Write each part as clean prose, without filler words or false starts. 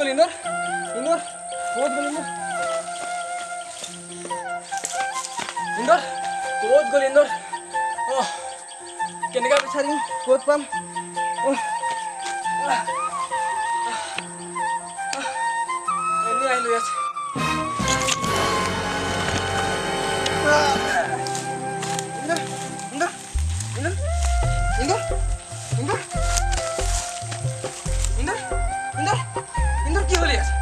গ'ল ইন্দৰ ইন্দৰ ক'ত গ'ল ইন্দৰ ক'ত গ'ল ইন্দৰ কেনেকৈ বিচাৰিম ক'ত পাম এনেই আহিলোঁ ইয়াত কি হলি আছে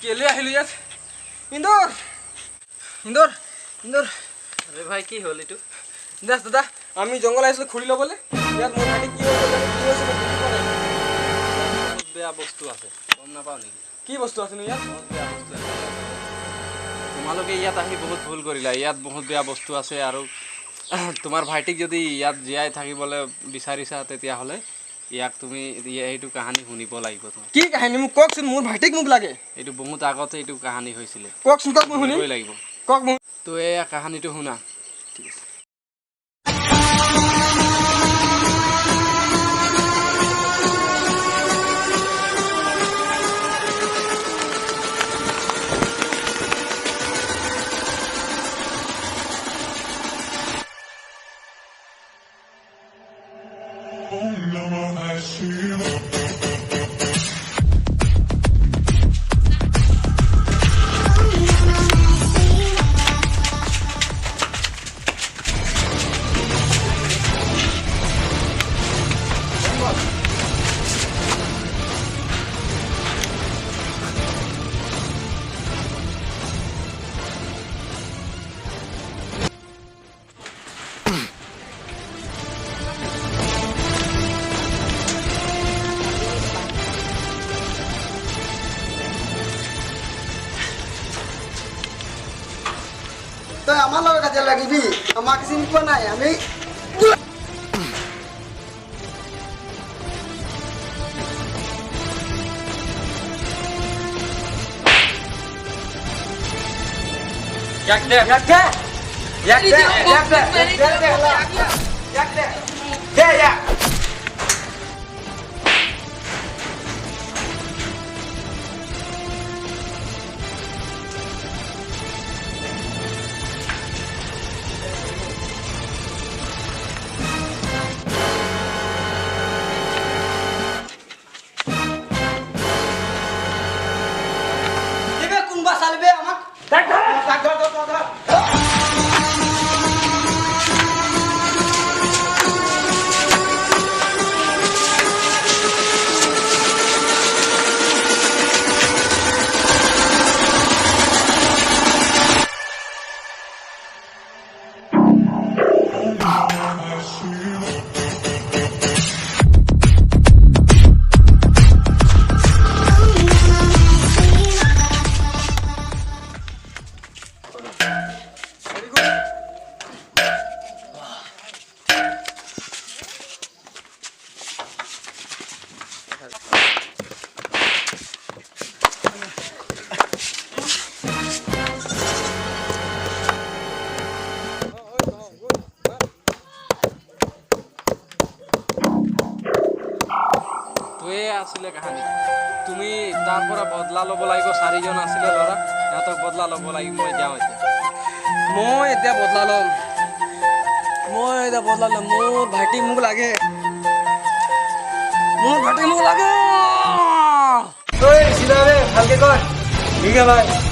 কেলে আহিলো ইয়াত আরে ভাই কি হল এটু দেখ দাদা আমি জঙ্গল আহিছিলো খুঁড়ি ল'বলৈ ইয়াত মোৰ ভাইটি কি হৈছে বহুত বেয়া বস্তু আছে গম নাপাও নেকি কি বস্তু আছেনো ইয়াত বহুত বেয়া বস্তু আছে তোমালোকে ইয়াত আহি বহুত ভুল কৰিলা ইয়াত বহুত বেয়া বস্তু আছে আৰু তোমাৰ ভাইটিক যদি ইয়াত জীয়াই থাকিবলৈ বিচাৰিছা তেতিয়াহ'লে ইয়াক তুমি এইটো কাহিনী শুনিব লাগিব তুমি কি কাহিনী মোক কওকচোন মোৰ ভাইটিক মোক লাগে এইটো বহুত আগতে এইটো কাহিনী হৈছিল কওকচোন কওক মই শুনিব লাগিব কওক মোক তো এই কাহিনীটো শুনা ঠিক আছে তই আমাৰ লগত কাজিয়া লাগিবি আমাক চিনি পোৱা নাই আমি কোনবা চালবে আমাক আছিলে কাহিনী তুমি তাৰ পৰা বদলা ল'ব লাগিব চাৰিজন আছিলে ল'ৰা সিহঁতক বদলা ল'ব লাগিব মই যাওঁ এতিয়া বদলা ল'ম মোৰ ভাইটি মোক লাগে ঐ চিলাবে ভালকে কয় ঠিক আছে ভাই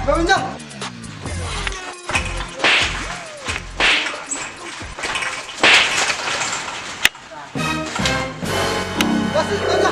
Bawa jam. Kasih aja.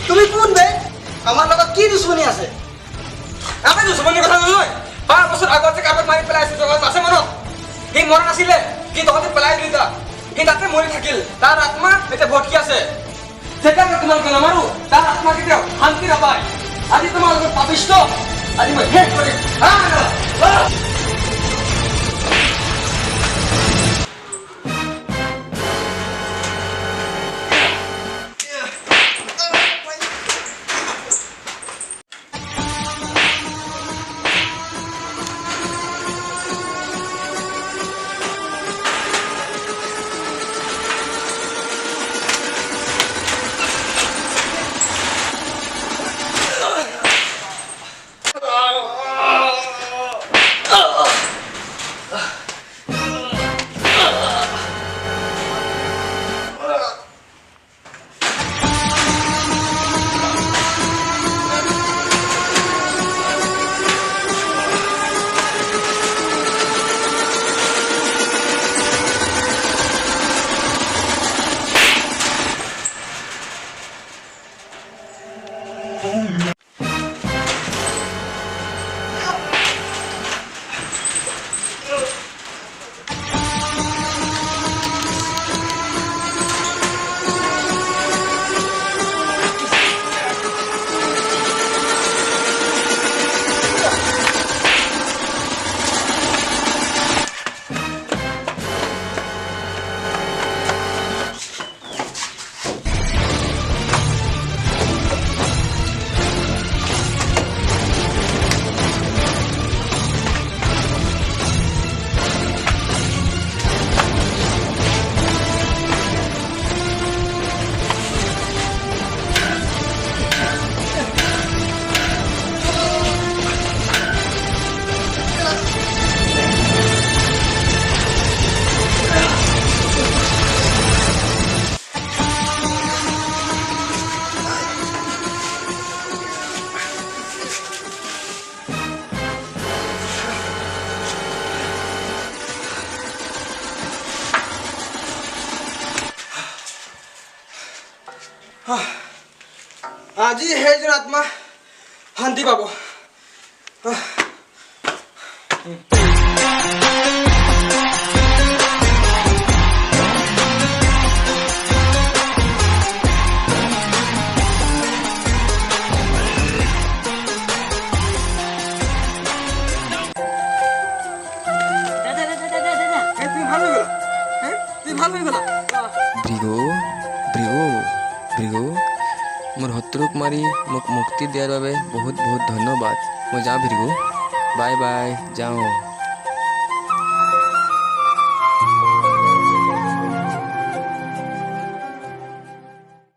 তুমি কোন বে আমার লগত কি দুশ্মনী আছে আমি দুশ্মনীৰ কথা নহয় 5 বছৰ আগতে কাপত মাৰি পেলাইছে জগত আছে মনত সি মৰা নাছিলে কি তহঁতে পেলাই দিলি তাক সি তাতে মৰি থাকিল তাৰ আত্মা এতিয়া ভটকি আছে সেইকাৰণে তোমালোকে নামাৰো তাৰ আত্মা কেতিয়াও শান্তি নাপায় আজি তোমালোকৰ পাপিষ্ট আজি মই শেষ কৰিম আজি সেইজন আত্মা শান্তি পাব তুমি ভাল হৈ গলা তুমি ভাল হৈ গলা ভৃগু ভৃগু ভৃগু মোৰ শত্ৰুক মাৰি মোক মুক্তি দিয়াৰ বাবে বহুত বহুত ধন্যবাদ মই যাওঁ ভৃগু বাই বাই যাওঁ